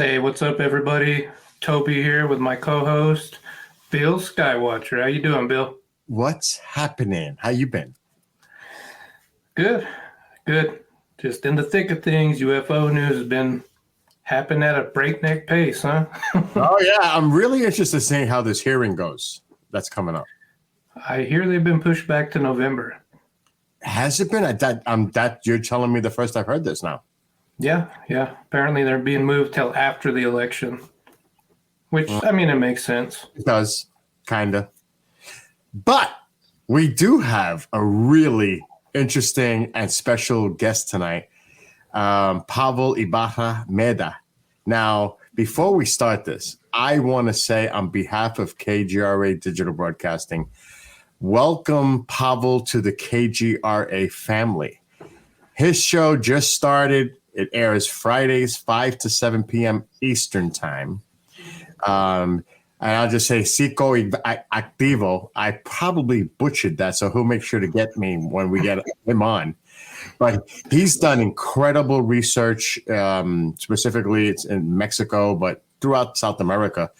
Hey, what's up, everybody? Toby here with my co-host, Bill Skywatcher. How you doing, Bill? What's happening? How you been? Good, good. Just in the thick of things. UFO news has been happening at a breakneck pace, huh? Oh yeah, I'm really interested in seeing how this hearing goes. That's coming up. I hear they've been pushed back to November. Has it been? That you're telling me the first I've heard this now. Yeah. Apparently they're being moved till after the election, which, I mean, it makes sense. It does, kinda. But we do have a really interesting and special guest tonight, Pavel Ibarra Meda. Now, before we start this, I want to say on behalf of KGRA Digital Broadcasting, welcome Pavel to the KGRA family. His show just started. It airs Fridays, 5 to 7 p.m. Eastern time. And I'll just say Cico Activo. I probably butchered that, so he'll make sure to get me when we get him on. But he's done incredible research, specifically it's in Mexico, but throughout South America.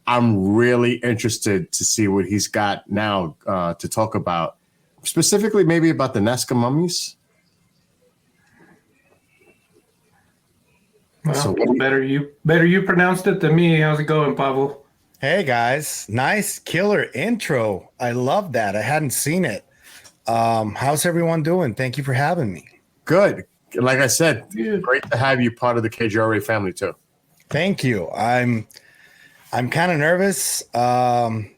I'm really interested to see what he's got now to talk about, specifically maybe about the Nazca Mummies. Well, so better you pronounced it than me. How's it going, Pavel? Hey guys, nice killer intro. I love that. I hadn't seen it. How's everyone doing? Thank you for having me. Good. Like I said, great to have you part of the KGRA family too. Thank you. I'm kind of nervous. I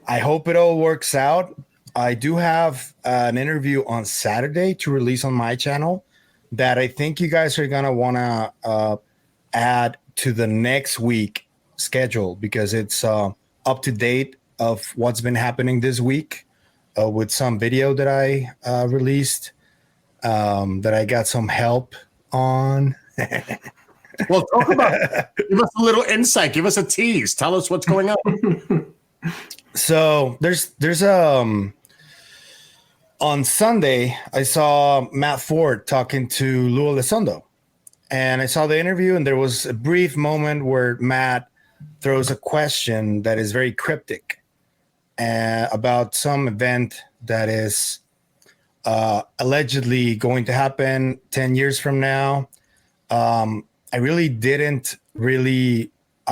hope it all works out. I do have an interview on Saturday to release on my channel that I think you guys are gonna want to add to the next week schedule because it's up to date of what's been happening this week with some video that I released that I got some help on. Well, talk about give us a little insight, give us a tease, tell us what's going on. So there's on Sunday I saw Matt Ford talking to Lou Elizondo, and I saw the interview, and there was a brief moment where Matt throws a question that is very cryptic about some event that is allegedly going to happen 10 years from now. I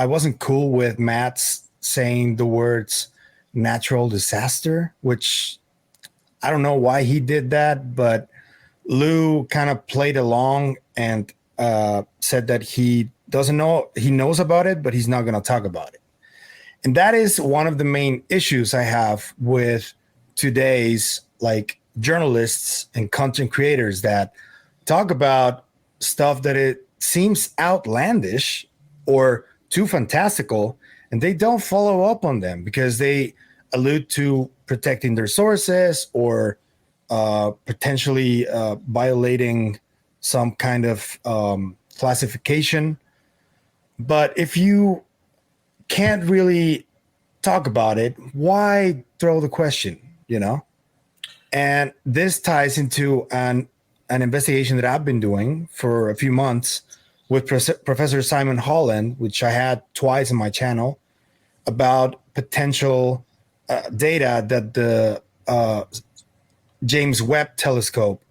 wasn't cool with Matt's saying the words natural disaster, which I don't know why he did that, but Lou kind of played along and said that he doesn't know, he knows about it, but he's not going to talk about it. And that is one of the main issues I have with today's like journalists and content creators that talk about stuff that it seems outlandish or too fantastical, and they don't follow up on them because they allude to protecting their sources or potentially violating some kind of classification. But if you can't really talk about it, why throw the question, you know? And this ties into an investigation that I've been doing for a few months with Professor Simon Holland, which I had twice on my channel, about potential data that the James Webb Telescope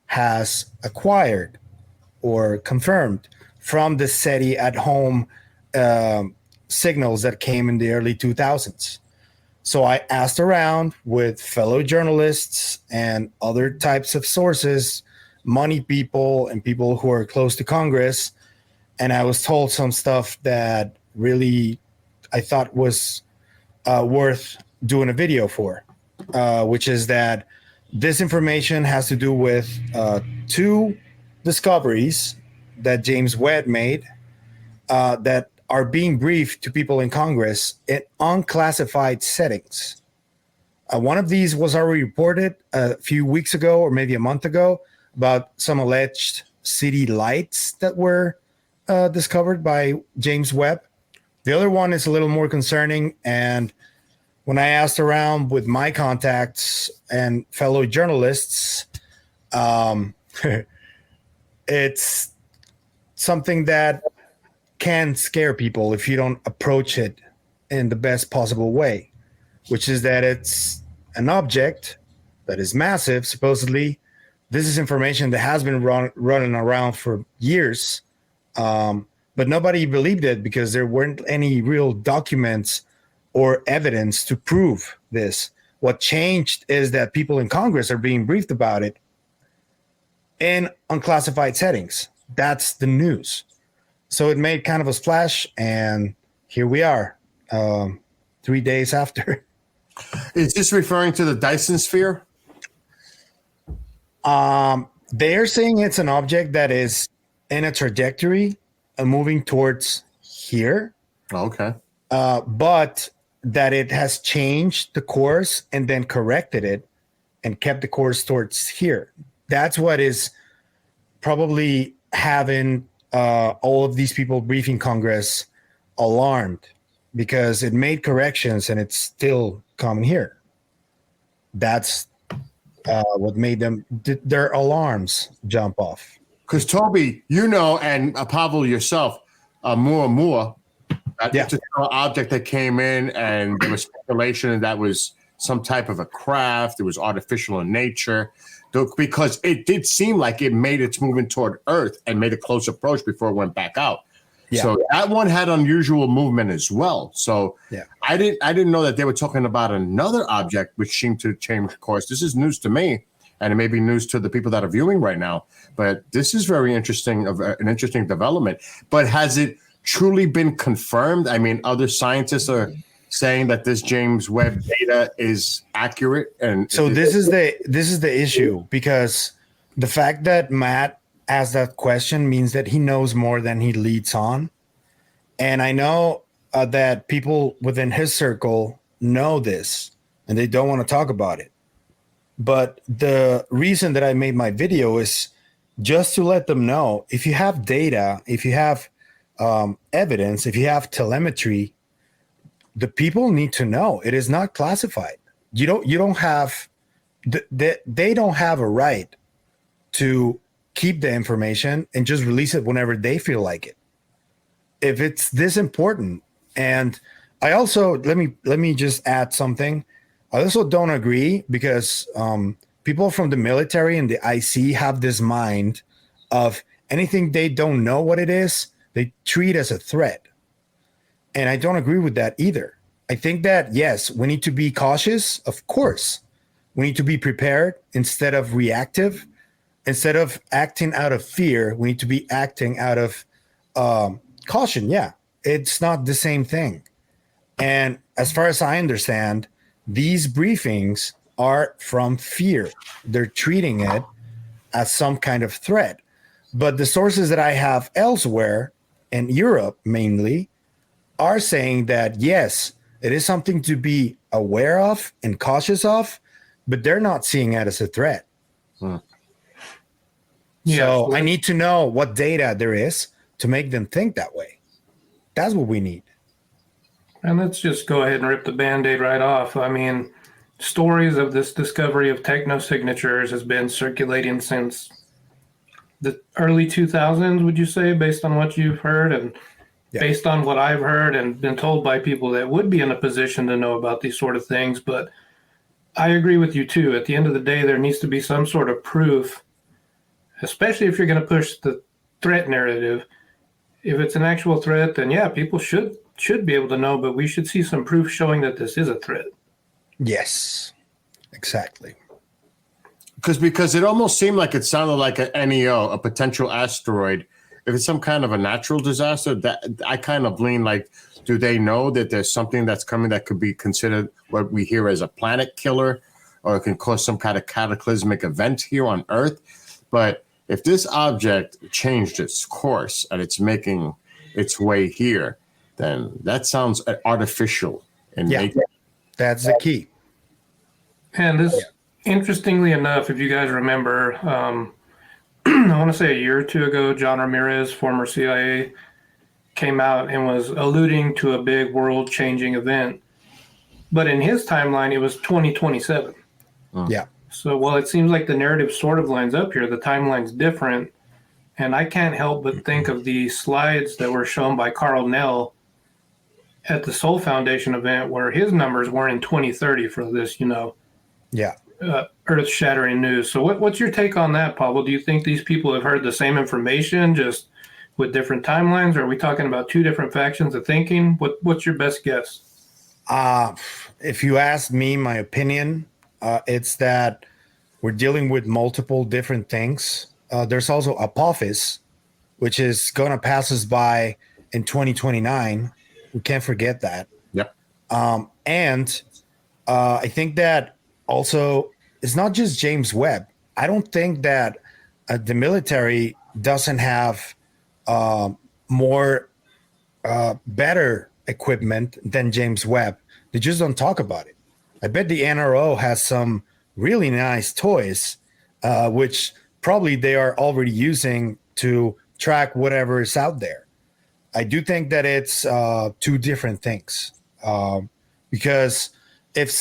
has acquired or confirmed from the SETI at home signals that came in the early 2000s. So I asked around with fellow journalists and other types of sources, money people and people who are close to Congress, and I was told some stuff that really I thought was worth doing a video for, which is that this information has to do with two discoveries that James Webb made that are being briefed to people in Congress in unclassified settings. One of these was already reported a few weeks ago or maybe a month ago about some alleged city lights that were discovered by James Webb. The other one is a little more concerning, and when I asked around with my contacts and fellow journalists, it's something that can scare people if you don't approach it in the best possible way, which is that it's an object that is massive, supposedly. This is information that has been running around for years, but nobody believed it because there weren't any real documents or evidence to prove this. What changed is that people in Congress are being briefed about it in unclassified settings. That's the news. So it made kind of a splash, and here we are, 3 days after. Is this referring to the Dyson sphere? They're saying it's an object that is in a trajectory moving towards here. Okay. But that it has changed the course and then corrected it and kept the course towards here. That's what is probably having all of these people briefing Congress alarmed, because it made corrections and it's still coming here. That's what made them their alarms jump off. Because Toby, and Pavel yourself, Muamua, it's an object that came in, and there was speculation that was some type of a craft. It was artificial in nature, because it did seem like it made its movement toward Earth and made a close approach before it went back out. Yeah. So that one had unusual movement as well. So I didn't know that they were talking about another object which seemed to change course. This is news to me, and it may be news to the people that are viewing right now. But this is very interesting, an interesting development. But has it truly been confirmed? I mean, other scientists are saying that this James Webb data is accurate, and so this is the issue, because the fact that Matt asked that question means that he knows more than he leads on. And I know that people within his circle know this and they don't want to talk about it. But the reason that I made my video is just to let them know, if you have data, if you have evidence, if you have telemetry, the people need to know it is not classified. They don't have a right to keep the information and just release it whenever they feel like it, if it's this important. And I also let me just add something. I also don't agree, because people from the military and the IC have this mind of anything they don't know what it is, they treat as a threat. And I don't agree with that either. I think that, yes, we need to be cautious. Of course, we need to be prepared instead of reactive. Instead of acting out of fear, we need to be acting out of caution. Yeah, it's not the same thing. And as far as I understand, these briefings are from fear. They're treating it as some kind of threat. But the sources that I have elsewhere, in Europe mainly, are saying that, yes, it is something to be aware of and cautious of, but they're not seeing it as a threat. So I need to know what data there is to make them think that way. That's what we need. And let's just go ahead and rip the Band-Aid right off. I mean, stories of this discovery of technosignatures has been circulating since the early 2000s, would you say, based on what you've heard and based on what I've heard and been told by people that would be in a position to know about these sort of things. But I agree with you, too. At the end of the day, there needs to be some sort of proof, especially if you're going to push the threat narrative. If it's an actual threat, then people should be able to know, but we should see some proof showing that this is a threat. Yes, exactly. Because it almost seemed like it sounded like an NEO, a potential asteroid. If it's some kind of a natural disaster, that I kind of lean like, do they know that there's something that's coming that could be considered what we hear as a planet killer, or it can cause some kind of cataclysmic event here on Earth? But if this object changed its course and it's making its way here, then that sounds artificial. That's the key. And this, interestingly enough, if you guys remember, I want to say a year or two ago, John Ramirez, former CIA, came out and was alluding to a big world-changing event. But in his timeline, it was 2027. Yeah. So while it seems like the narrative sort of lines up here, the timeline's different. And I can't help but think of the slides that were shown by Carl Nell at the Soul Foundation event, where his numbers were in 2030 for this, Yeah. earth-shattering news. So what's your take on that, Pavel? Do you think these people have heard the same information, just with different timelines? Or are we talking about two different factions of thinking? What's your best guess? If you ask me, my opinion, it's that we're dealing with multiple different things. There's also Apophis, which is going to pass us by in 2029. We can't forget that. Yep. And I think that also it's not just James Webb. I don't think that the military doesn't have more better equipment than James Webb. They just don't talk about it. I bet the NRO has some really nice toys, which probably they are already using to track whatever is out there. I do think that it's two different things, because if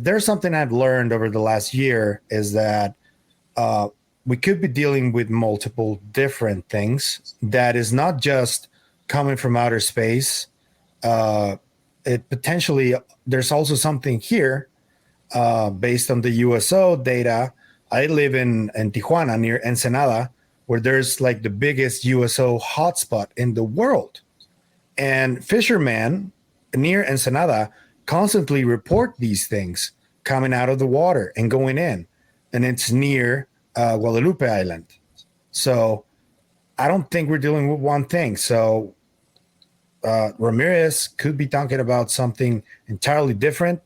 there's something I've learned over the last year is that we could be dealing with multiple different things that is not just coming from outer space. It potentially, there's also something here based on the USO data. I live in Tijuana near Ensenada, where there's like the biggest USO hotspot in the world. And fishermen near Ensenada constantly report these things coming out of the water and going in. And it's near Guadalupe Island. So I don't think we're dealing with one thing. So Ramirez could be talking about something entirely different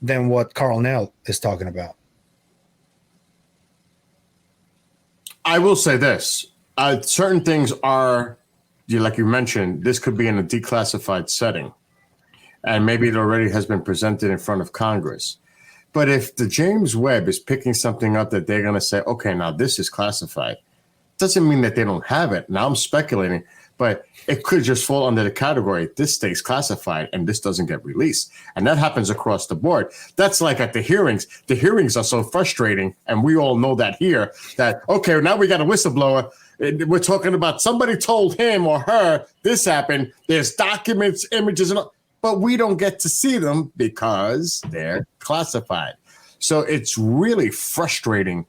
than what Carl Nell is talking about. I will say this. Certain things are, like you mentioned, this could be in a declassified setting. And maybe it already has been presented in front of Congress. But if the James Webb is picking something up that they're going to say, okay, now this is classified, doesn't mean that they don't have it. Now I'm speculating, but it could just fall under the category, this stays classified and this doesn't get released. And that happens across the board. That's like at the hearings. The hearings are so frustrating, and we all know that here, that, okay, now we got a whistleblower. We're talking about somebody told him or her this happened. There's documents, images, and all, but we don't get to see them because they're classified. So it's really frustrating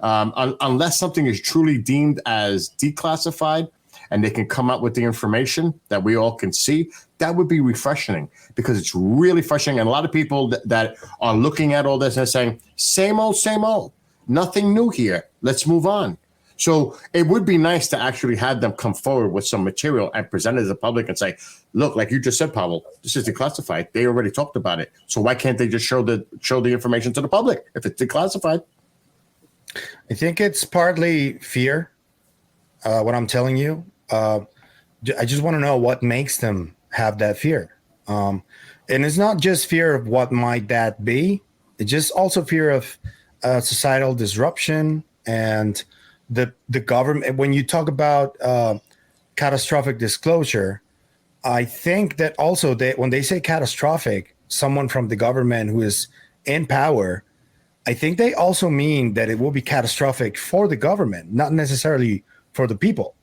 unless something is truly deemed as declassified and they can come up with the information that we all can see. That would be refreshing, because it's really frustrating. And a lot of people that are looking at all this and saying, same old, nothing new here. Let's move on. So it would be nice to actually have them come forward with some material and present it to the public and say, look, like you just said, Pavel, this is declassified. They already talked about it. So why can't they just show the information to the public if it's declassified? I think it's partly fear, what I'm telling you. I just want to know what makes them have that fear. And it's not just fear of what might that be. It's just also fear of societal disruption and the government. When you talk about catastrophic disclosure, I think that also when they say catastrophic, someone from the government who is in power, I think they also mean that it will be catastrophic for the government, not necessarily for the people.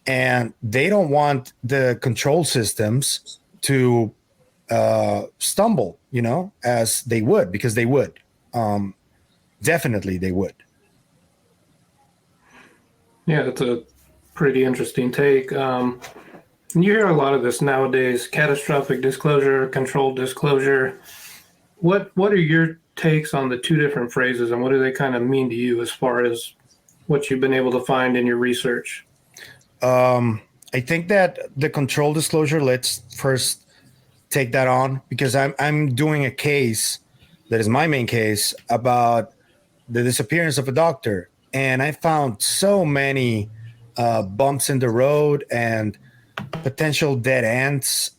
And they don't want the control systems to stumble, as they would, because they would. Definitely they would. Yeah, that's a pretty interesting take. You hear a lot of this nowadays: catastrophic disclosure, controlled disclosure. What are your takes on the two different phrases, and what do they kind of mean to you as far as what you've been able to find in your research? I think that the control disclosure, let's first take that on, because I'm doing a case that is my main case about the disappearance of a doctor. And I found so many bumps in the road and potential dead ends,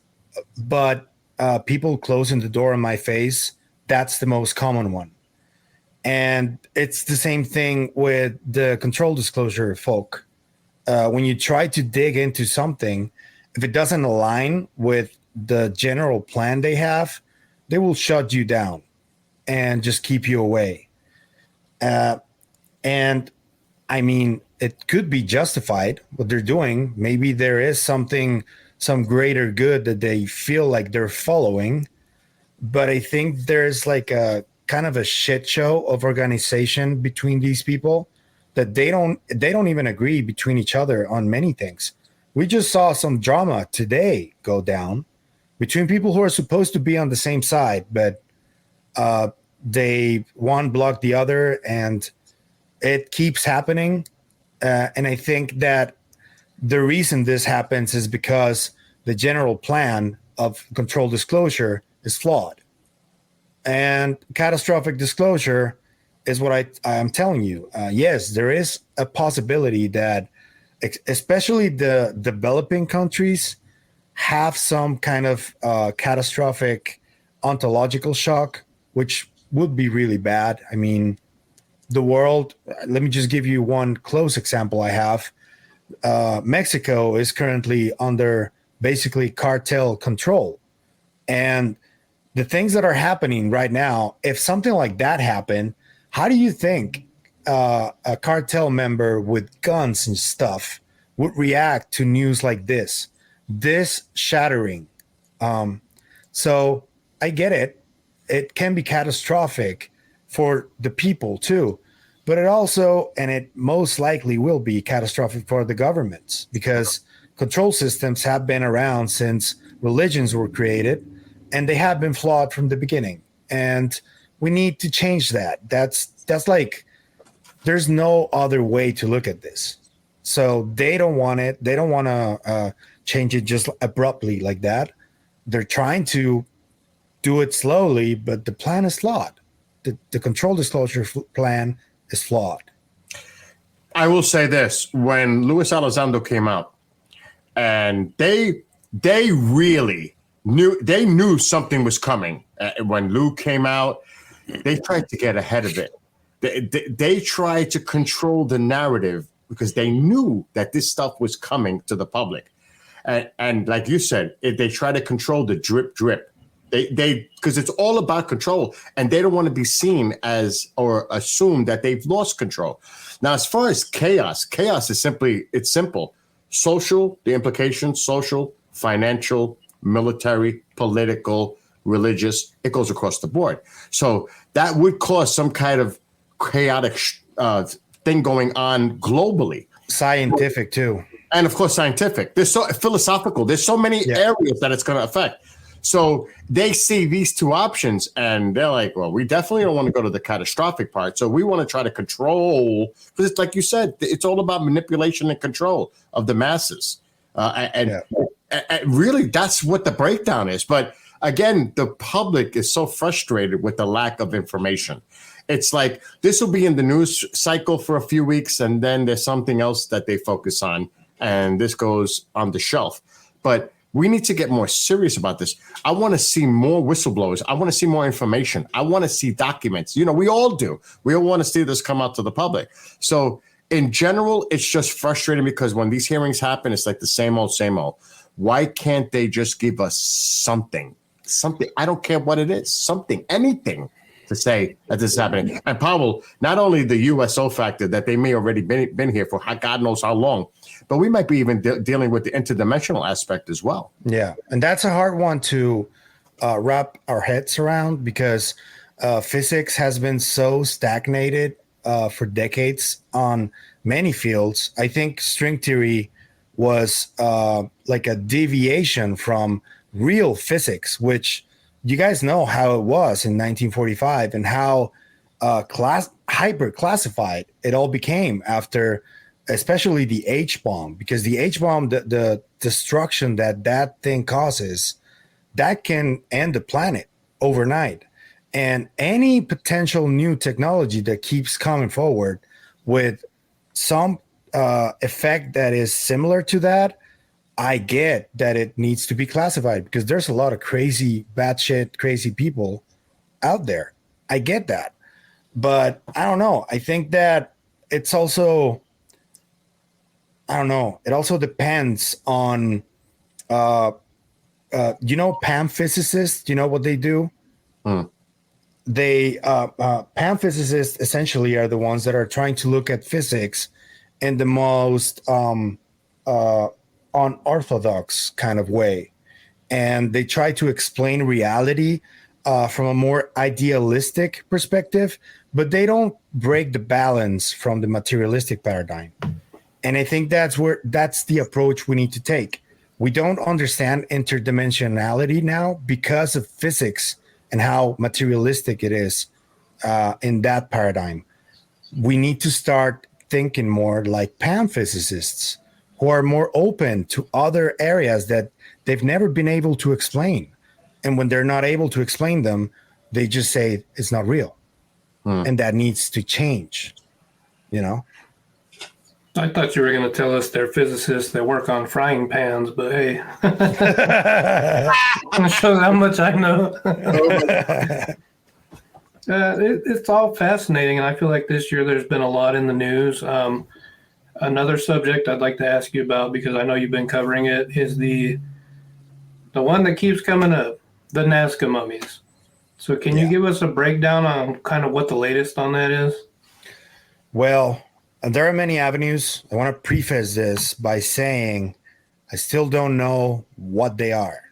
but people closing the door in my face, that's the most common one. And it's the same thing with the control disclosure folk. When you try to dig into something, if it doesn't align with the general plan they have, they will shut you down and just keep you away. And I mean, it could be justified what they're doing. Maybe there is some greater good that they feel like they're following. But I think there's like a kind of a shit show of organization between these people that they don't even agree between each other on many things. We just saw some drama today go down between people who are supposed to be on the same side, but they one blocked the other, and it keeps happening. And I think that the reason this happens is because the general plan of control disclosure is flawed. And catastrophic disclosure is what I'm telling you. Yes, there is a possibility that especially the developing countries have some kind of catastrophic ontological shock, which would be really bad. I mean, the world, let me just give you one close example I have. Mexico is currently under basically cartel control. And the things that are happening right now, if something like that happened, how do you think a cartel member with guns and stuff would react to news like this? This shattering. So I get it. It can be catastrophic for the people too, but it also, and it most likely will be catastrophic for the governments, because control systems have been around since religions were created, and they have been flawed from the beginning. And we need to change that. That's like, there's no other way to look at this. So they don't want it. They don't want to change it just abruptly like that. They're trying to do it slowly, but the plan is flawed. The control disclosure plan is flawed. I will say this: when Luis Elizondo came out, and they really knew something was coming. When Lou came out, they tried to get ahead of it. They tried to control the narrative because they knew that this stuff was coming to the public. And like you said, they try to control the drip. They because it's all about control, and they don't want to be seen as or assume that they've lost control. Now, as far as chaos is it's simple. Social, the implications, social, financial, military, political, religious, it goes across the board. So that would cause some kind of chaotic thing going on globally. Scientific too. And of course, scientific. There's so philosophical. There's so many areas that it's going to affect. So they see these two options and they're like, well, we definitely don't want to go to the catastrophic part. So we want to try to control, because it's like you said, it's all about manipulation and control of the masses. And really, that's what the breakdown is. But again, the public is so frustrated with the lack of information. It's like this will be in the news cycle for a few weeks, and then there's something else that they focus on, and this goes on the shelf. But we need to get more serious about this. I want to see more whistleblowers. I want to see more information. I want to see documents. You know, we all do. We all want to see this come out to the public. So in general, it's just frustrating because when these hearings happen, it's like the same old, same old. Why can't they just give us something? Something. I don't care what it is. Something, anything to say that this is happening. And Pavel, not only the USO factor that they may already been here for God knows how long, but we might be even dealing with the interdimensional aspect as well. Yeah, and that's a hard one to wrap our heads around because physics has been so stagnated for decades on many fields. I think string theory was like a deviation from real physics, which you guys know how it was in 1945 and how hyper classified it all became after, especially the H-bomb, because the H-bomb, the destruction that thing causes, that can end the planet overnight. And any potential new technology that keeps coming forward with some effect that is similar to that, I get that it needs to be classified because there's a lot of crazy, batshit, crazy people out there. I get that. But I don't know. I think that it's also, I don't know. It also depends on, you know, PAM physicists, you know what they do? They, PAM physicists essentially are the ones that are trying to look at physics in the most unorthodox kind of way. And they try to explain reality from a more idealistic perspective, but they don't break the balance from the materialistic paradigm. And I think that's the approach we need to take. We don't understand interdimensionality now because of physics and how materialistic it is in that paradigm. We need to start thinking more like panphysicists who are more open to other areas that they've never been able to explain. And when they're not able to explain them, they just say it's not real. And that needs to change, you know? I thought you were going to tell us they're physicists that work on frying pans, but hey, it shows how much I know. It's all fascinating, and I feel like this year there's been a lot in the news. Another subject I'd like to ask you about, because I know you've been covering it, is the one that keeps coming up, the Nazca Mummies. So can you give us a breakdown on kind of what the latest on that is? Well, there are many avenues. I want to preface this by saying I still don't know what they are.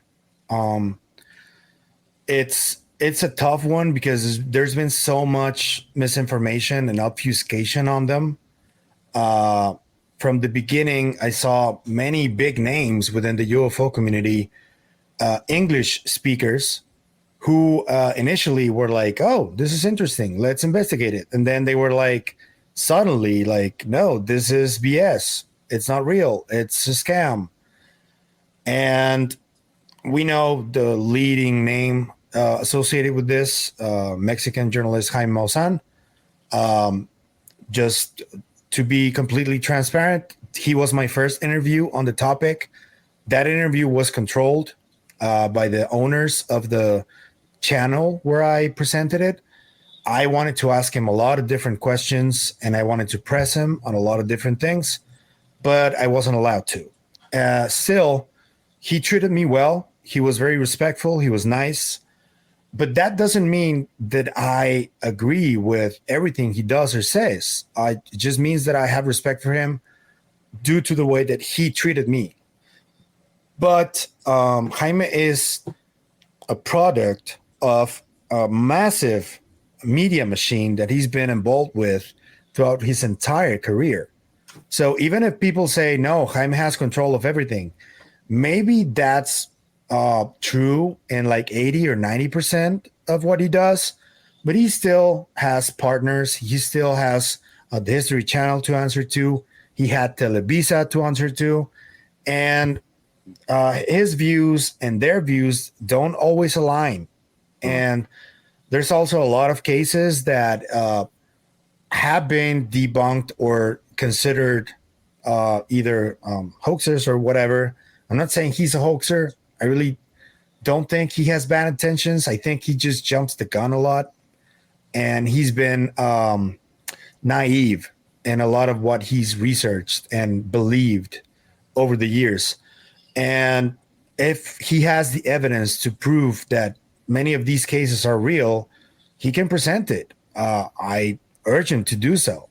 It's a tough one because there's been so much misinformation and obfuscation on them. From the beginning, I saw many big names within the UFO community, English speakers, who initially were like, "Oh, this is interesting. Let's investigate it." And then they were like, suddenly, like, "No, this is BS. It's not real. It's a scam." And we know the leading name associated with this, Mexican journalist Jaime Maussan. Just to be completely transparent, he was my first interview on the topic. That interview was controlled by the owners of the channel where I presented it. I wanted to ask him a lot of different questions and I wanted to press him on a lot of different things, but I wasn't allowed to. Still, he treated me well. He was very respectful. He was nice. But that doesn't mean that I agree with everything he does or says. It just means that I have respect for him due to the way that he treated me. But Jaime is a product of a massive media machine that he's been involved with throughout his entire career. So even if people say, no, Jaime has control of everything, maybe that's true in like 80 or 90% of what he does, but he still has partners. He still has the History Channel to answer to. He had Televisa to answer to. And his views and their views don't always align. And there's also a lot of cases that have been debunked or considered either hoaxers or whatever. I'm not saying he's a hoaxer. I really don't think he has bad intentions. I think he just jumps the gun a lot. And he's been naive in a lot of what he's researched and believed over the years. And if he has the evidence to prove that many of these cases are real, he can present it. I urge him to do so.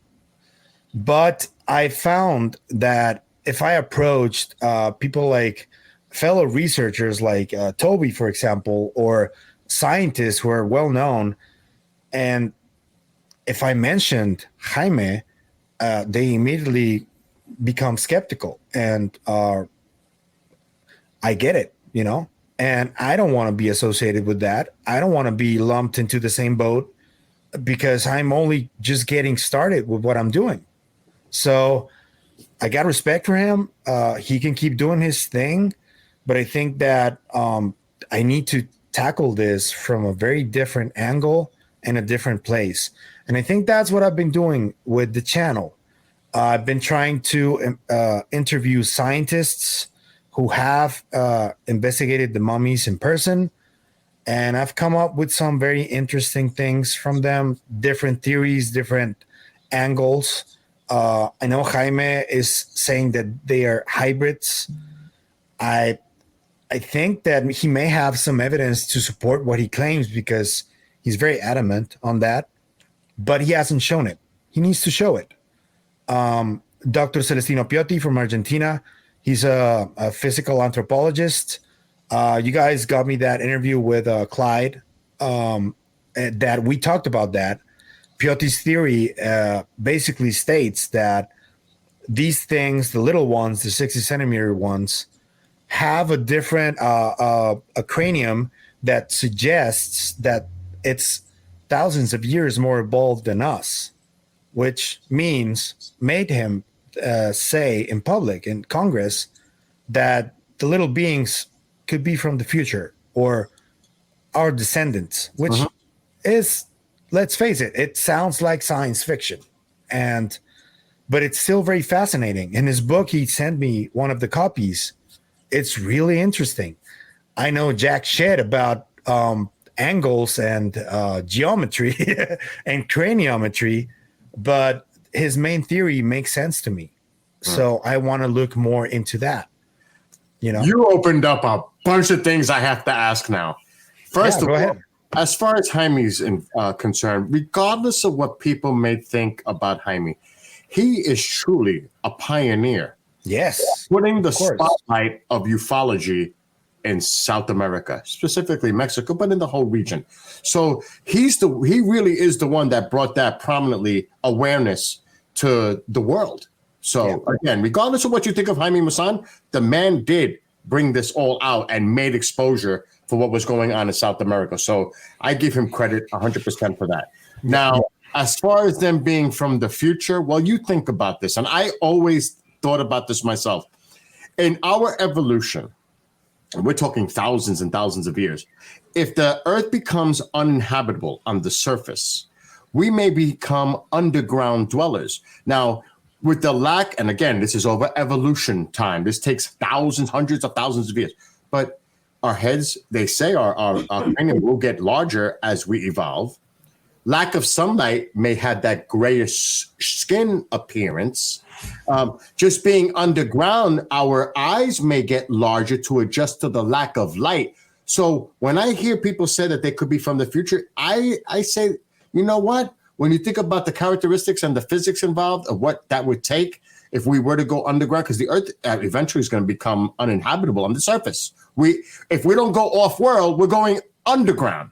But I found that if I approached people like fellow researchers like Toby, for example, or scientists who are well known, and if I mentioned Jaime, they immediately become skeptical. And I get it, you know, and I don't want to be associated with that. I don't want to be lumped into the same boat because I'm only just getting started with what I'm doing. So I got respect for him. He can keep doing his thing, but I think that I need to tackle this from a very different angle and a different place. And I think that's what I've been doing with the channel. I've been trying to interview scientists who have investigated the mummies in person. And I've come up with some very interesting things from them, different theories, different angles. I know Jaime is saying that they are hybrids. I think that he may have some evidence to support what he claims because he's very adamant on that, but he hasn't shown it. He needs to show it. Dr. Celestino Piotti from Argentina. He's a physical anthropologist. You guys got me that interview with Clyde. That we talked about that. Piotti's theory basically states that these things, the little ones, the 60 centimeter ones, have a different a cranium that suggests that it's thousands of years more evolved than us, which made him say in public in Congress that the little beings could be from the future or our descendants, which is, let's face it, it sounds like science fiction, but it's still very fascinating. In his book, he sent me one of the copies. It's really interesting. I know jack shit about angles and geometry and craniometry, but his main theory makes sense to me. So I want to look more into that. You opened up a bunch of things I have to ask now. First of all, as far as Jaime's concerned, regardless of what people may think about Jaime, he is truly a pioneer. Yes. Putting the spotlight of ufology in South America, specifically Mexico, but in the whole region. So he really is the one that brought that prominently awareness to the world. So again, regardless of what you think of Jaime Maussan, the man did bring this all out and made exposure for what was going on in South America. So I give him credit 100% for that. Now, as far as them being from the future, well, you think about this, and I always thought about this myself. In our evolution, and we're talking thousands and thousands of years, if the Earth becomes uninhabitable on the surface, we may become underground dwellers. Now, with the lack, and again, this is over evolution time. This takes thousands, hundreds of thousands of years. But our heads, they say, our cranium will get larger as we evolve. Lack of sunlight may have that grayish skin appearance. Just being underground, our eyes may get larger to adjust to the lack of light. So when I hear people say that they could be from the future, I say, you know what? When you think about the characteristics and the physics involved of what that would take if we were to go underground, because the Earth eventually is going to become uninhabitable on the surface. If we don't go off-world, we're going underground.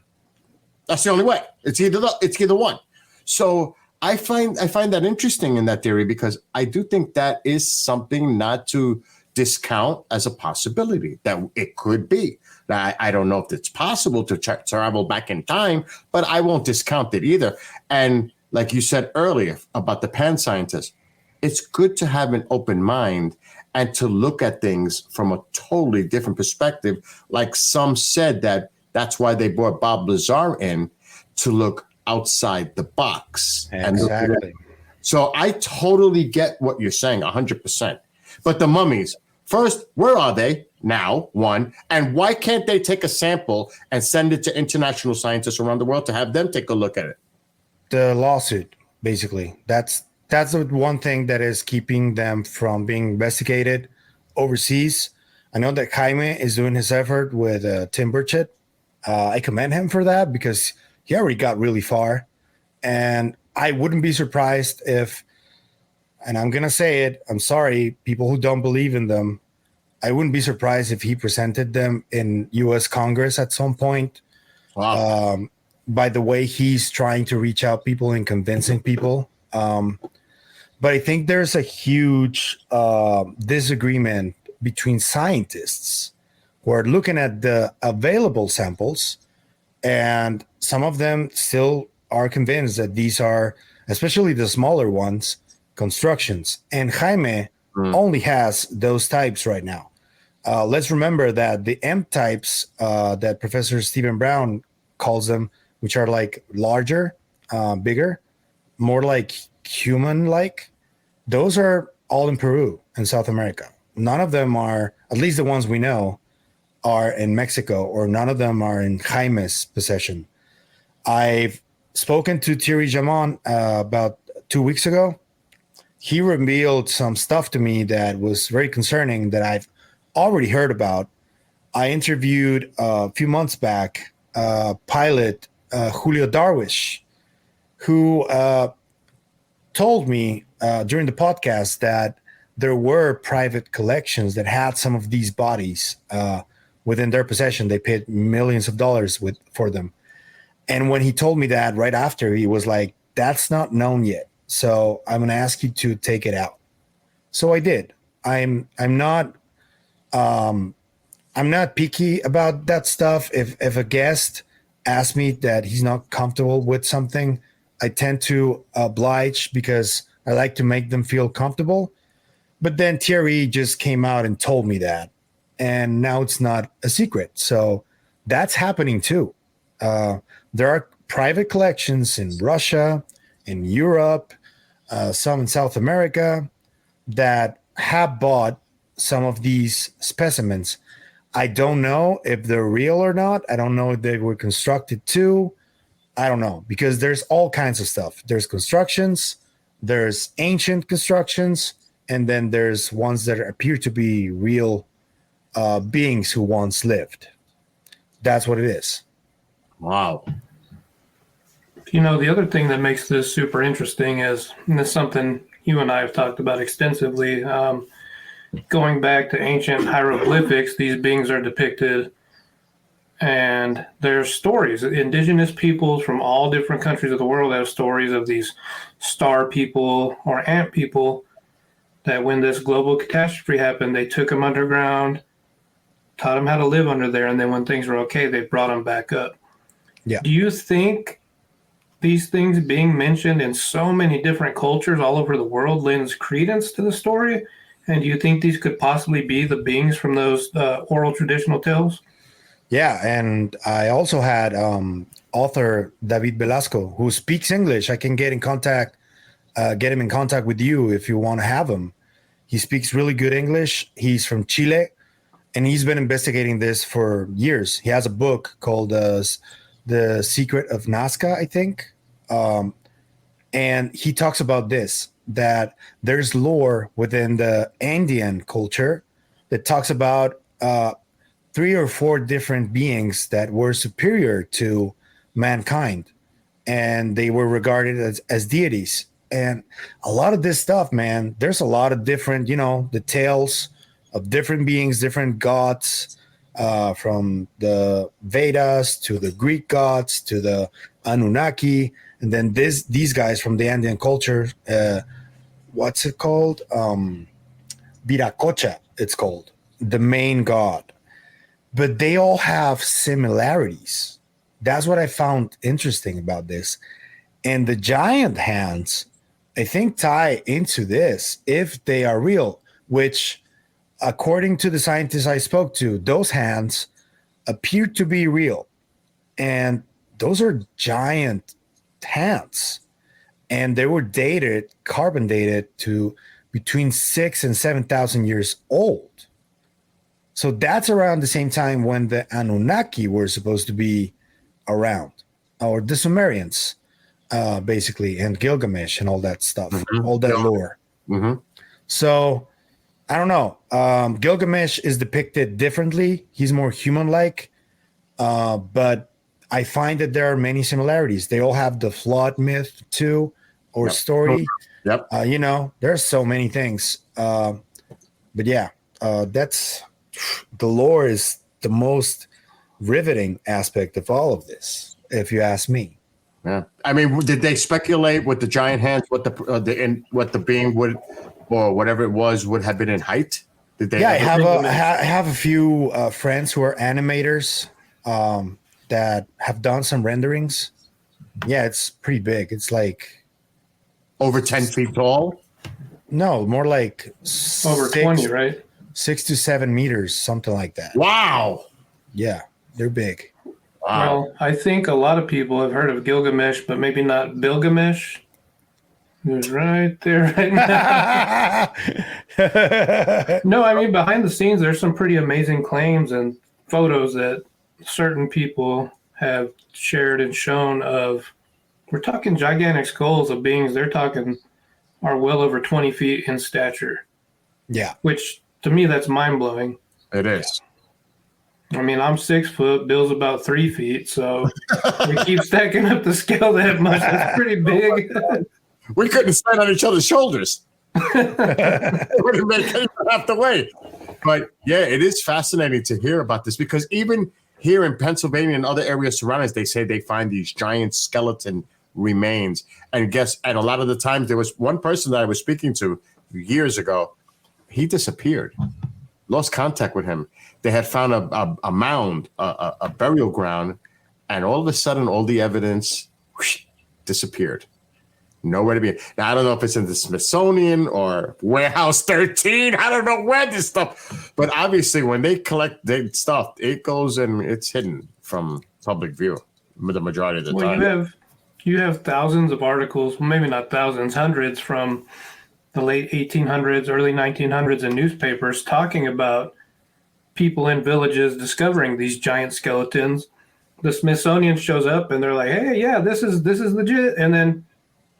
That's the only way. It's either one. So I find that interesting in that theory, because I do think that is something not to discount as a possibility that it could be. Now, I don't know if it's possible to travel back in time, but I won't discount it either. And like you said earlier about the pan scientist, it's good to have an open mind and to look at things from a totally different perspective. Like some said that's why they brought Bob Lazar in, to look outside the box. Exactly. So I totally get what you're saying, 100%. But the mummies, first, where are they now, one? And why can't they take a sample and send it to international scientists around the world to have them take a look at it? The lawsuit, basically. That's the one thing that is keeping them from being investigated overseas. I know that Jaime is doing his effort with Tim Burchett. I commend him for that, because he already got really far. And I wouldn't be surprised if, and I'm going to say it, I'm sorry, people who don't believe in them, I wouldn't be surprised if he presented them in U.S. Congress at some point. Wow. By the way he's trying to reach out people and convincing people. But I think there's a huge disagreement between scientists who are looking at the available samples, and some of them still are convinced that these are, especially the smaller ones, constructions. And Jaime only has those types right now. Let's remember that the M types that Professor Stephen Brown calls them, which are like larger, bigger, more like human-like, those are all in Peru and South America. None of them are, at least the ones we know, are in Mexico, or none of them are in Jaime's possession. I've spoken to Thierry Jamon about 2 weeks ago. He revealed some stuff to me that was very concerning that I've already heard about. I interviewed a few months back pilot Julio Darwish, who told me during the podcast that there were private collections that had some of these bodies within their possession. They paid millions of dollars for them. And when he told me that right after, he was like, that's not known yet. So I'm going to ask you to take it out. So I did. I'm not picky about that stuff. If a guest asks me that he's not comfortable with something, I tend to oblige because I like to make them feel comfortable. But then Thierry just came out and told me that. And now it's not a secret. So that's happening too. There are private collections in Russia, in Europe, some in South America that have bought some of these specimens. I don't know if they're real or not. I don't know if they were constructed too. I don't know, because there's all kinds of stuff. There's constructions, there's ancient constructions, and then there's ones that appear to be real beings who once lived. That's what it is. Wow. The other thing that makes this super interesting is, and this is something you and I have talked about extensively, going back to ancient hieroglyphics, these beings are depicted, and there's stories. Indigenous peoples from all different countries of the world have stories of these star people or ant people that when this global catastrophe happened, they took them underground, taught them how to live under there, and then when things were okay, they brought them back up. Yeah. Do you think these things being mentioned in so many different cultures all over the world lends credence to the story? And do you think these could possibly be the beings from those oral traditional tales? Yeah, and I also had author David Velasco, who speaks English. I can get him in contact with you if you want to have him. He speaks really good English. He's from Chile, and he's been investigating this for years. He has a book called The Secret of Nazca, I think. And he talks about this, that there's lore within the Andean culture that talks about 3 or 4 different beings that were superior to mankind, and they were regarded as deities. And a lot of this stuff, man, there's a lot of different, the tales of different beings, different gods, from the Vedas to the Greek gods to the Anunnaki, and then these guys from the Andean culture. What's it called? Viracocha, it's called, the main god. But they all have similarities. That's what I found interesting about this. And the giant hands, I think, tie into this if they are real, which, according to the scientists I spoke to, those hands appear to be real. And those are giant hands. And they were carbon dated to between 6,000 and 7,000 years old. So that's around the same time when the Anunnaki were supposed to be around, or the Sumerians, basically, and Gilgamesh and all that stuff, all that lore. Mm-hmm. So I don't know. Gilgamesh is depicted differently. He's more human-like, but I find that there are many similarities. They all have the flood myth too, or story. Yep. There's so many things. But yeah, that's the lore is the most riveting aspect of all of this, if you ask me. Yeah. I mean, did they speculate with the giant hands what the being would, or whatever it was, would have been in height? Did they? Yeah, I have a few friends who are animators that have done some renderings. Yeah, it's pretty big. It's like over 10 feet tall. No, more like over 20, right? 6 to 7 meters, something like that. Wow. Yeah, they're big. Wow. Well, I think a lot of people have heard of Gilgamesh, but maybe not Bilgamesh. Who's right there right now. No, I mean, behind the scenes, there's some pretty amazing claims and photos that certain people have shared and shown of. We're talking gigantic skulls of beings they're talking are well over 20 feet in stature. Yeah. Which, to me, that's mind-blowing. It is. I mean, I'm 6 foot, Bill's about 3 feet, so we keep stacking up the scale that much. That's pretty big. We couldn't stand on each other's shoulders. It wouldn't make anyone have to wait. But yeah, it is fascinating to hear about this because even here in Pennsylvania and other areas surrounding us, they say they find these giant skeleton remains. And a lot of the times there was one person that I was speaking to years ago. He disappeared, lost contact with him. They had found a mound, a burial ground, and all of a sudden, all the evidence disappeared. Nowhere to be. Now, I don't know if it's in the Smithsonian or Warehouse 13. I don't know where this stuff. But obviously, when they collect their stuff, it goes and it's hidden from public view the majority of the time. You have thousands of articles, well, maybe not thousands, hundreds from the late 1800s, early 1900s in newspapers talking about people in villages discovering these giant skeletons. The Smithsonian shows up and they're like, "Hey, yeah, this is legit." And then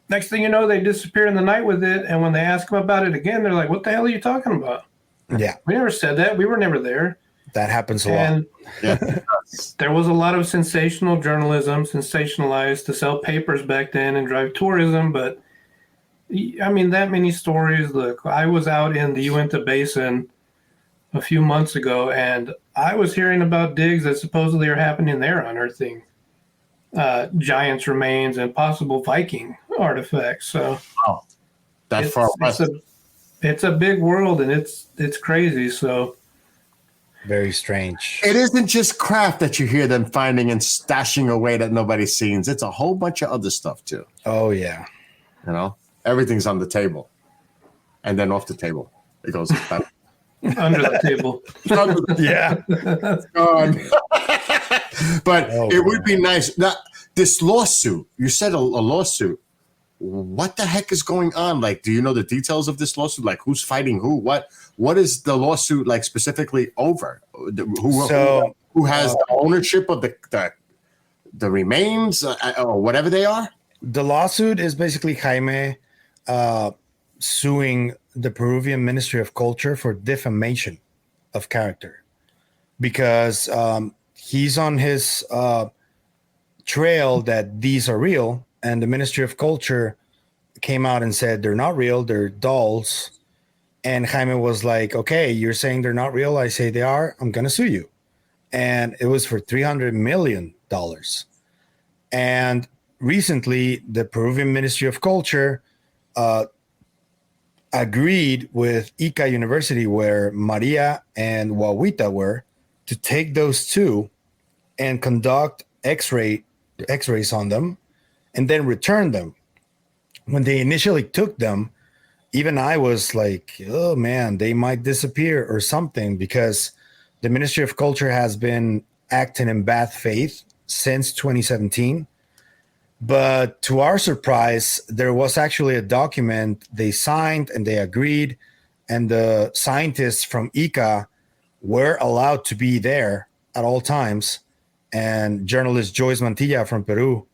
next thing you know, they disappear in the night with it. And when they ask them about it again, they're like, "What the hell are you talking about? Yeah. We never said that. We were never there." That happens a lot. Yeah. There was a lot of sensational journalism, sensationalized to sell papers back then and drive tourism. But I mean, that many stories. Look, I was out in the Uinta Basin a few months ago, and I was hearing about digs that supposedly are happening there, unearthing giants' remains and possible Viking artifacts. So That far west. It's a big world, and it's crazy. So very strange. It isn't just craft that you hear them finding and stashing away that nobody sees. It's a whole bunch of other stuff too. Oh yeah. You know, everything's on the table, and then off the table it goes back. Under the table. Yeah. But it would be nice. Now, this lawsuit, you said a lawsuit. What the heck is going on? Like, do you know the details of this lawsuit? Like, who's fighting who? What is the lawsuit like specifically over? Who has the ownership of the remains or whatever they are? The lawsuit is basically Jaime suing the Peruvian Ministry of Culture for defamation of character because he's on his trail that these are real, and the Ministry of Culture came out and said they're not real, they're dolls. And Jaime was like, "Okay, you're saying they're not real, I say they are, I'm gonna sue you." And it was for $300 million. And recently the Peruvian Ministry of Culture agreed with Ica University, where Maria and Wawita were, to take those two and conduct x-rays on them and then return them. When they initially took them, even I was like, "Oh man, they might disappear or something," because the Ministry of Culture has been acting in bad faith since 2017. But to our surprise, there was actually a document they signed and they agreed, and the scientists from ICA were allowed to be there at all times. And journalist Joyce Mantilla from Peru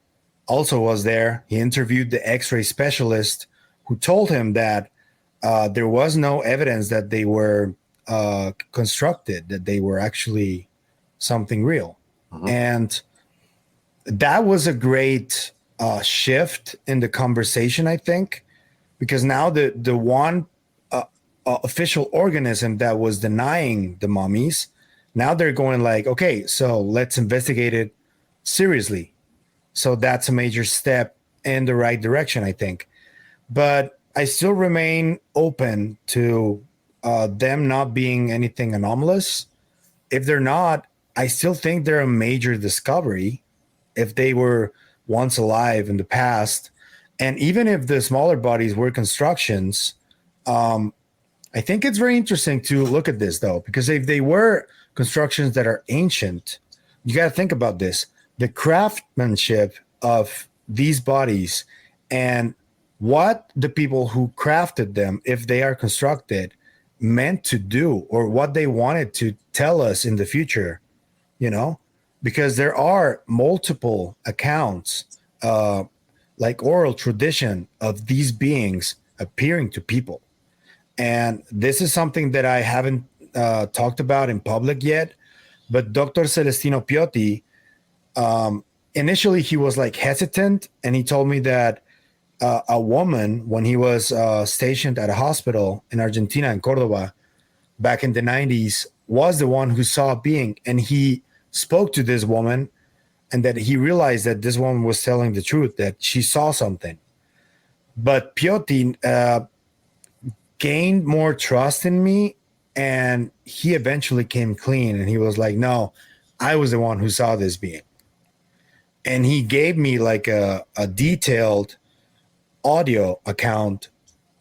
also was there. He interviewed the X-ray specialist who told him that there was no evidence that they were constructed, that they were actually something real. And that was a great shift in the conversation, I think, because now the one official organism that was denying the mummies, now they're going like, "Okay, so let's investigate it seriously." So that's a major step in the right direction, I think. But I still remain open to them not being anything anomalous. If they're not, I still think they're a major discovery if they were once alive in the past. And even if the smaller bodies were constructions, I think it's very interesting to look at this, though, because if they were constructions that are ancient, you got to think about this. The craftsmanship of these bodies and what the people who crafted them, if they are constructed, meant to do, or what they wanted to tell us in the future, you know, because there are multiple accounts, like oral tradition of these beings appearing to people. And this is something that I haven't talked about in public yet, but Dr. Celestino Piotti, initially he was like hesitant, and he told me that a woman, when he was stationed at a hospital in Argentina, in Cordoba, back in the 90s, was the one who saw a being. And he spoke to this woman, and that he realized that this woman was telling the truth, that she saw something. But Piotr gained more trust in me, and he eventually came clean, and he was like, no, I was the one who saw this being. And he gave me like a detailed audio account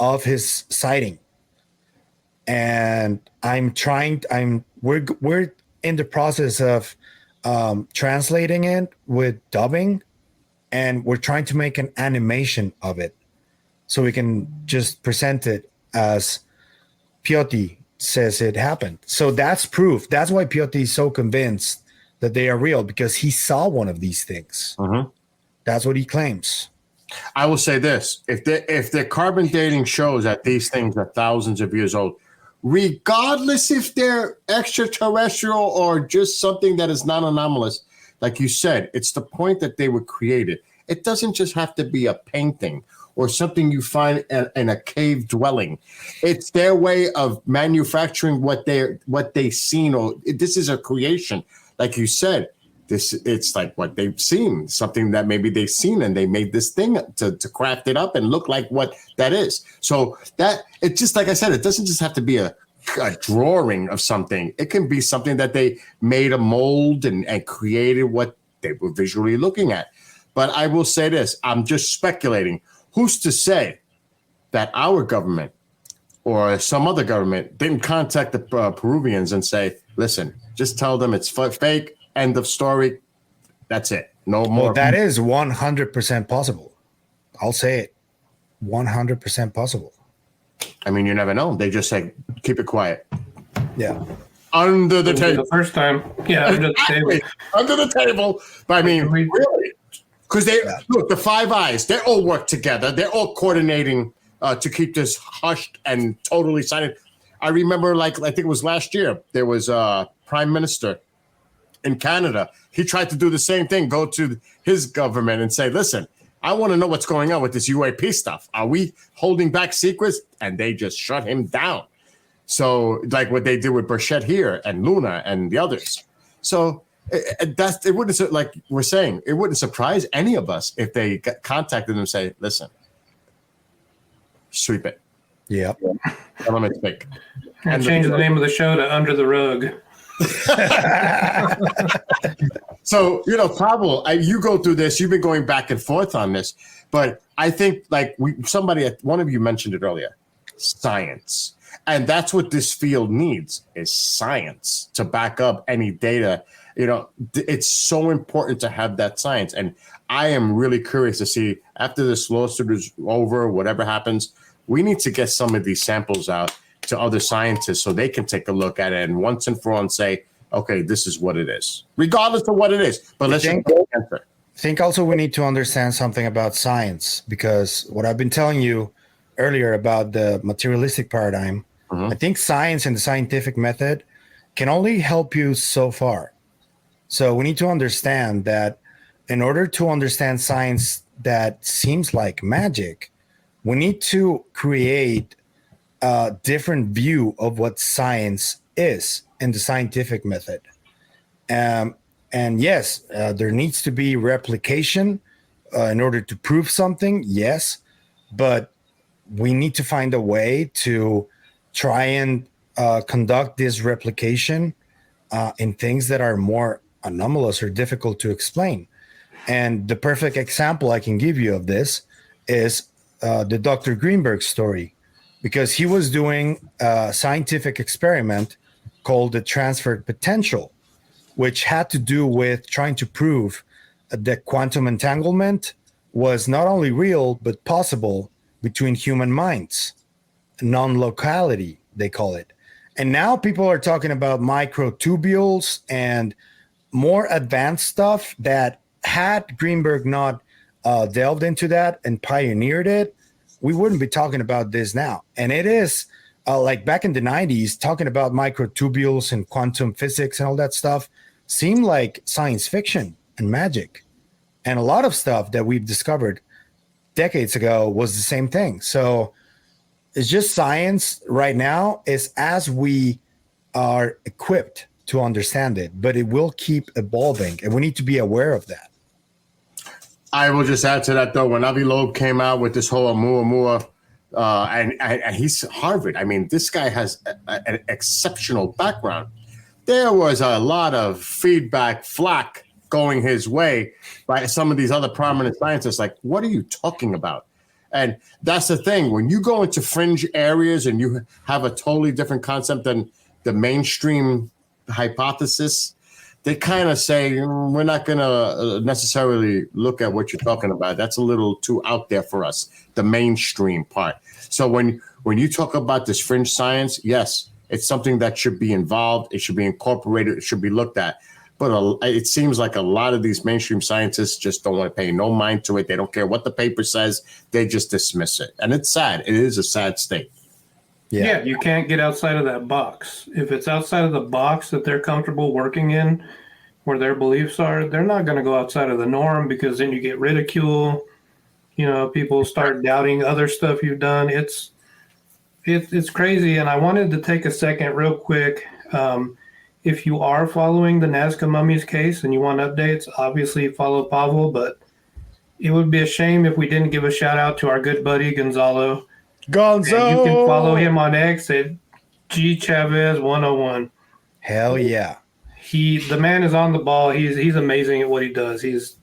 of his sighting. And we're in the process of translating it with dubbing, and we're trying to make an animation of it so we can just present it as Piotr says it happened. So that's proof. That's why Piotr is so convinced that they are real, because he saw one of these things. Mm-hmm. That's what he claims. I will say this: if the carbon dating shows that these things are thousands of years old, regardless if they're extraterrestrial or just something that is not anomalous, like you said, it's the point that they were created. It doesn't just have to be a painting or something you find in a cave dwelling. It's their way of manufacturing what they've seen, or this is a creation. Like you said, it's like what they've seen, something that maybe they've seen, and they made this thing to craft it up and look like what that is. So that, it's just like I said, it doesn't just have to be a drawing of something. It can be something that they made a mold and created what they were visually looking at. But I will say this, I'm just speculating. Who's to say that our government or some other government didn't contact the Peruvians and say, listen, just tell them it's fake, end of story, that's it, no more. Well, that is 100% possible. I'll say it, 100% possible. I mean, you never know. They just say, keep it quiet. Yeah. Under the table. The first time. Yeah, under the table. Under the table. But I mean, really. Because look, the Five Eyes, they all work together. They're all coordinating to keep this hushed and totally silent. I remember, I think it was last year, there was a prime minister in Canada. He tried to do the same thing, go to his government and say, listen, I want to know what's going on with this UAP stuff. Are we holding back secrets? And they just shut him down. So like what they did with Burchett here and Luna and the others. So it wouldn't, like we're saying, it wouldn't surprise any of us if they contacted them and say, listen, sweep it. Yeah. Tell them it's fake. And change the name of the show to Under the Rug. So, Pavel, you go through this. You've been going back and forth on this, but I think one of you mentioned it earlier, science. And that's what this field needs, is science to back up any data. It's so important to have that science. And I am really curious to see, after this lawsuit is over, whatever happens, we need to get some of these samples out to other scientists so they can take a look at it and once and for all and say, okay, this is what it is, regardless of what it is. But let's answer. I think also we need to understand something about science, because what I've been telling you earlier about the materialistic paradigm, I think science and the scientific method can only help you so far. So we need to understand that in order to understand science that seems like magic, we need to create a different view of what science is in the scientific method. And yes, there needs to be replication in order to prove something, yes, but we need to find a way to try and conduct this replication in things that are more anomalous or difficult to explain. And the perfect example I can give you of this is the Dr. Greenberg story, because he was doing a scientific experiment called the transferred potential, which had to do with trying to prove that quantum entanglement was not only real, but possible between human minds. Non-locality, they call it. And now people are talking about microtubules and more advanced stuff that, had Greenberg not delved into that and pioneered it, we wouldn't be talking about this now. And it is like back in the 90s, talking about microtubules and quantum physics and all that stuff seemed like science fiction and magic. And a lot of stuff that we've discovered decades ago was the same thing. So it's just science right now is as we are equipped to understand it, but it will keep evolving, and we need to be aware of that. I will just add to that, though, when Avi Loeb came out with this whole Oumuamua, and he's Harvard. I mean, this guy has an exceptional background. There was a lot of feedback, flack going his way by some of these other prominent scientists. Like, what are you talking about? And that's the thing. When you go into fringe areas and you have a totally different concept than the mainstream hypothesis, they kind of say, we're not going to necessarily look at what you're talking about. That's a little too out there for us, the mainstream part. So when you talk about this fringe science, yes, it's something that should be involved. It should be incorporated. It should be looked at. But it seems like a lot of these mainstream scientists just don't want to pay no mind to it. They don't care what the paper says. They just dismiss it. And it's sad. It is a sad state. Yeah, you can't get outside of that box. If it's outside of the box that they're comfortable working in, where their beliefs are, they're not going to go outside of the norm, because then you get ridicule. You know, people start doubting other stuff you've done. It's crazy. And I wanted to take a second real quick. If you are following the Nazca Mummies case and you want updates, obviously follow Pavel, but it would be a shame if we didn't give a shout out to our good buddy Gonzalo. Gonzo! And you can follow him on X at GChavez101. Hell yeah. The man is on the ball. He's amazing at what he does. He's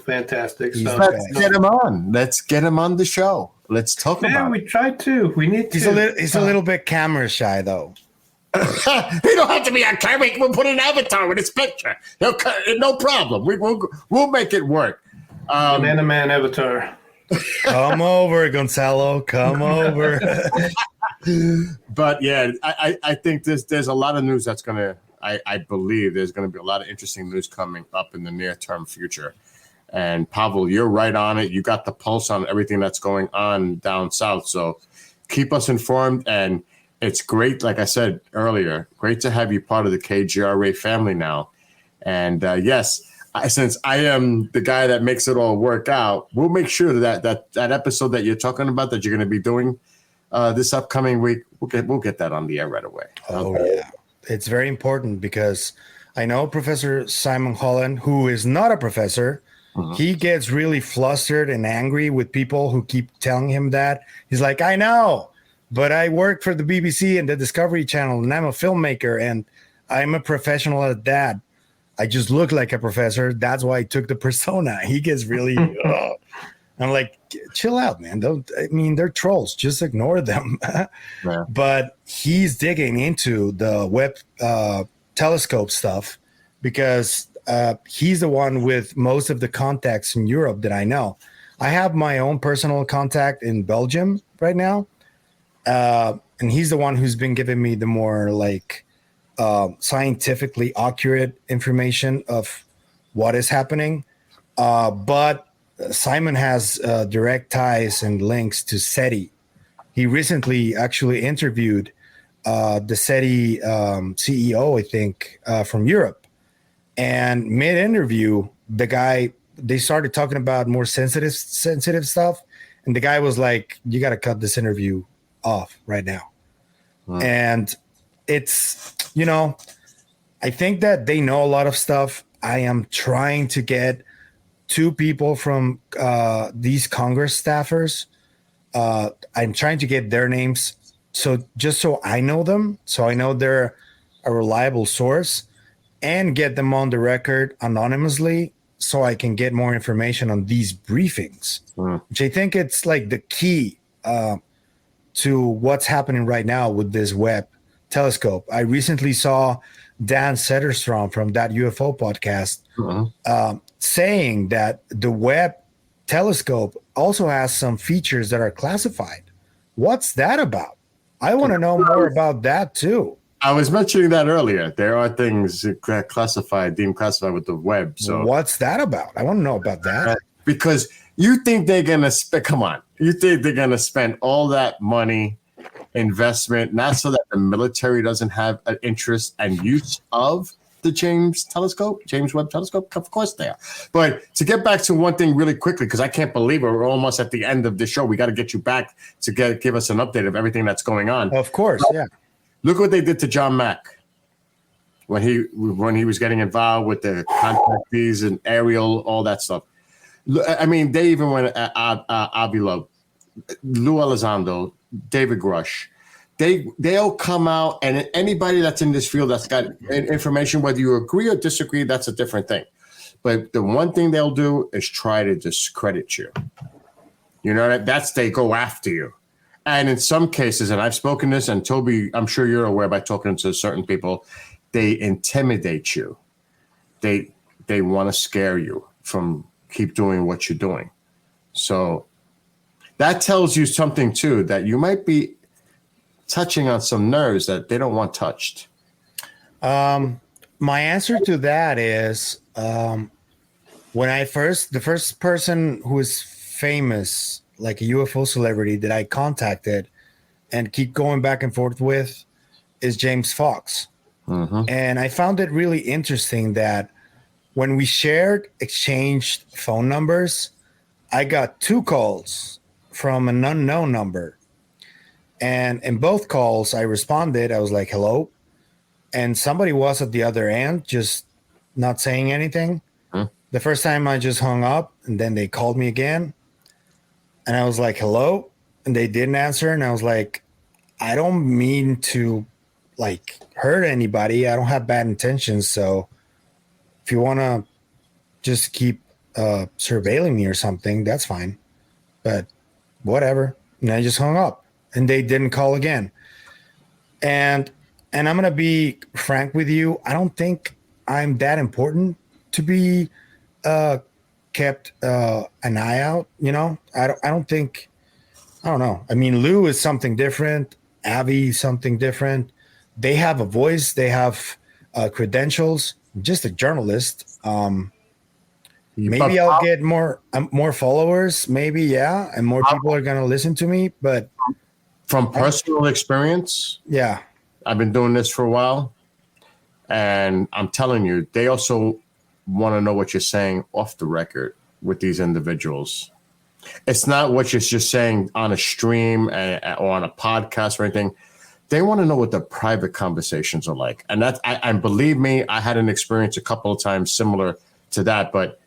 fantastic. Let's get him on. Let's get him on the show. Let's talk about it. We tried to. We need to. He's a little bit camera shy, though. He don't have to be on camera. We'll put an avatar with his picture. No problem. We'll make it work. Man avatar. Come over, Gonzalo. Come over. But yeah, I think there's a lot of news that's gonna. I believe there's going to be a lot of interesting news coming up in the near-term future. And Pavel, you're right on it. You got the pulse on everything that's going on down south. So keep us informed. And it's great, like I said earlier, great to have you part of the KGRA family now. And yes, since I am the guy that makes it all work out, we'll make sure that episode that you're talking about that you're going to be doing this upcoming week, we'll get that on the air right away. Oh, yeah. It's very important, because I know Professor Simon Holland, who is not a professor, he gets really flustered and angry with people who keep telling him that. He's like, I know, but I work for the BBC and the Discovery Channel, and I'm a filmmaker, and I'm a professional at that. I just look like a professor. That's why I took the persona. He gets really, I'm like, chill out, man. They're trolls. Just ignore them. Yeah. But he's digging into the Webb telescope stuff, because he's the one with most of the contacts in Europe that I know. I have my own personal contact in Belgium right now. And he's the one who's been giving me the more scientifically accurate information of what is happening. But Simon has direct ties and links to SETI. He recently actually interviewed the SETI CEO, I think, from Europe. And mid-interview, they started talking about more sensitive stuff. And the guy was like, you got to cut this interview off right now. Wow. And it's, I think that they know a lot of stuff. I am trying to get 2 people from these Congress staffers. I'm trying to get their names, so I know them, so I know they're a reliable source, and get them on the record anonymously, so I can get more information on these briefings, which I think it's like the key to what's happening right now with this Webb telescope. I recently saw Dan Setterstrom from that UFO podcast saying that the Webb telescope also has some features that are classified. What's that about? I want to know more about that too. I was mentioning that earlier. There are things deemed classified with the Webb. So what's that about? I want to know about that. Because you think they're going to spend all that money, investment, not so that the military doesn't have an interest and use of the James Webb Telescope? Of course they are. But to get back to one thing really quickly, because I can't believe it, we're almost at the end of the show. We got to get you back to give us an update of everything that's going on. Of course, yeah. Look what they did to John Mack when he was getting involved with the contactees and Ariel, all that stuff. I mean, they even went Avila, Lou Elizondo, David Grush. They all come out, and anybody that's in this field that's got information, whether you agree or disagree, that's a different thing. But the one thing they'll do is try to discredit you. You know, they go after you. And in some cases, and I've spoken this, and Toby, I'm sure you're aware by talking to certain people, they intimidate you. They want to scare you from keep doing what you're doing. So that tells you something too, that you might be touching on some nerves that they don't want touched. My answer to that is when the first person who is famous, like a UFO celebrity that I contacted and keep going back and forth with is James Fox. Mm-hmm. And I found it really interesting that when we exchanged phone numbers, I got 2 calls from an unknown number. And in both calls, I responded. I was like, hello. And somebody was at the other end, just not saying anything. Huh? The first time I just hung up, and then they called me again. And I was like, hello. And they didn't answer. And I was like, I don't mean to like hurt anybody. I don't have bad intentions. So if you want to just keep surveilling me or something, that's fine. But whatever. And I just hung up. And they didn't call again. And I'm going to be frank with you. I don't think I'm that important to be kept an eye out, you know? I don't know. I mean, Lou is something different. Avi is something different. They have a voice. They have credentials. I'm just a journalist. Maybe I'll get more followers. Maybe, yeah. And more people are going to listen to me. But from personal experience, yeah, I've been doing this for a while, and I'm telling you, they also want to know what you're saying off the record with these individuals. It's not what you're just saying on a stream or on a podcast or anything. They want to know what the private conversations are like. And and believe me, I had an experience a couple of times similar to that. But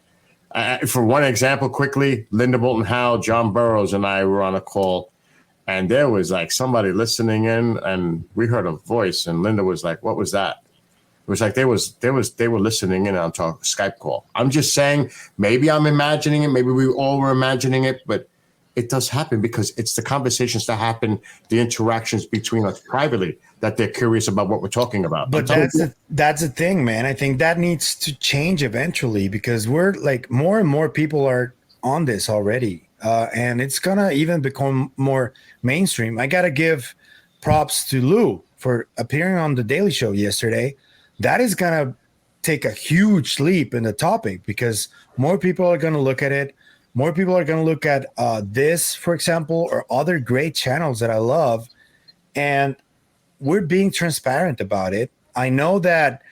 for one example, quickly, Linda Moulton Howe, John Burroughs, and I were on a call. And there was like somebody listening in, and we heard a voice, and Linda was like, "What was that?" It was like they were listening in on a Skype call. I'm just saying, maybe I'm imagining it, maybe we all were imagining it, but it does happen because it's the conversations that happen, the interactions between us privately, that they're curious about what we're talking about. But that's the thing, man. I think that needs to change eventually because we're like more and more people are on this already. And it's gonna even become more mainstream. I gotta give props to Lou for appearing on the Daily Show yesterday. That is gonna take a huge leap in the topic because more people are gonna look at it. More people are gonna look at this, for example, or other great channels that I love, and we're being transparent about it. I know that,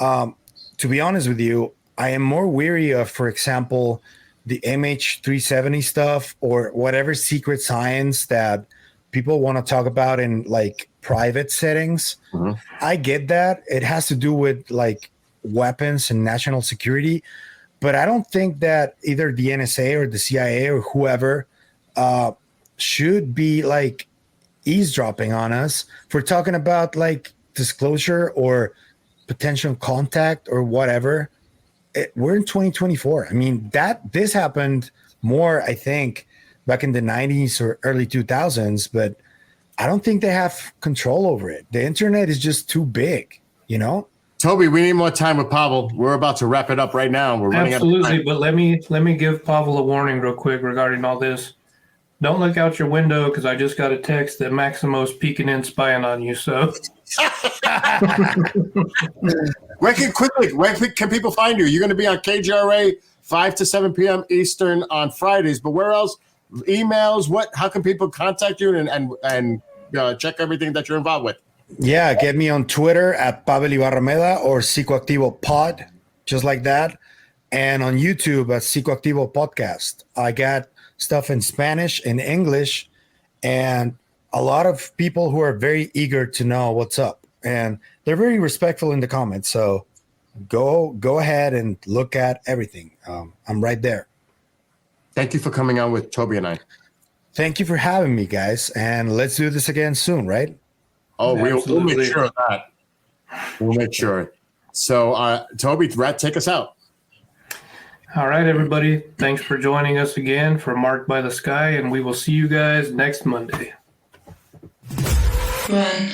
to be honest with you, I am more weary of, for example, the MH370 stuff or whatever secret science that people want to talk about in like private settings. Mm-hmm. I get that. It has to do with like weapons and national security, but I don't think that either the NSA or the CIA or whoever should be like eavesdropping on us for talking about like disclosure or potential contact or whatever. We're in 2024. I mean, this happened more, I think, back in the 90s or early 2000s, but I don't think they have control over it. The internet is just too big, you know? Toby, we need more time with Pavel. We're about to wrap it up right now. We're running out of time. Absolutely, but let me give Pavel a warning real quick regarding all this. Don't look out your window because I just got a text that Maximo's peeking in spying on you, so... Where can people find you? You're going to be on KGRA 5 to 7 p.m. Eastern on Fridays, but where else? Emails? How can people contact you and check everything that you're involved with? Yeah, get me on Twitter at Pavel Ibarra Meda or Psicoactivo Pod, just like that. And on YouTube at Psicoactivo Podcast. I got stuff in Spanish and English, and a lot of people who are very eager to know what's up. And they're very respectful in the comments. So go ahead and look at everything. I'm right there. Thank you for coming on with Toby and I. Thank you for having me, guys. And let's do this again soon, right? Oh, we'll Absolutely. make sure of that. We'll make sure. So, Toby, take us out. All right, everybody. Thanks for joining us again for Marked by the Sky, and we will see you guys next Monday. Run.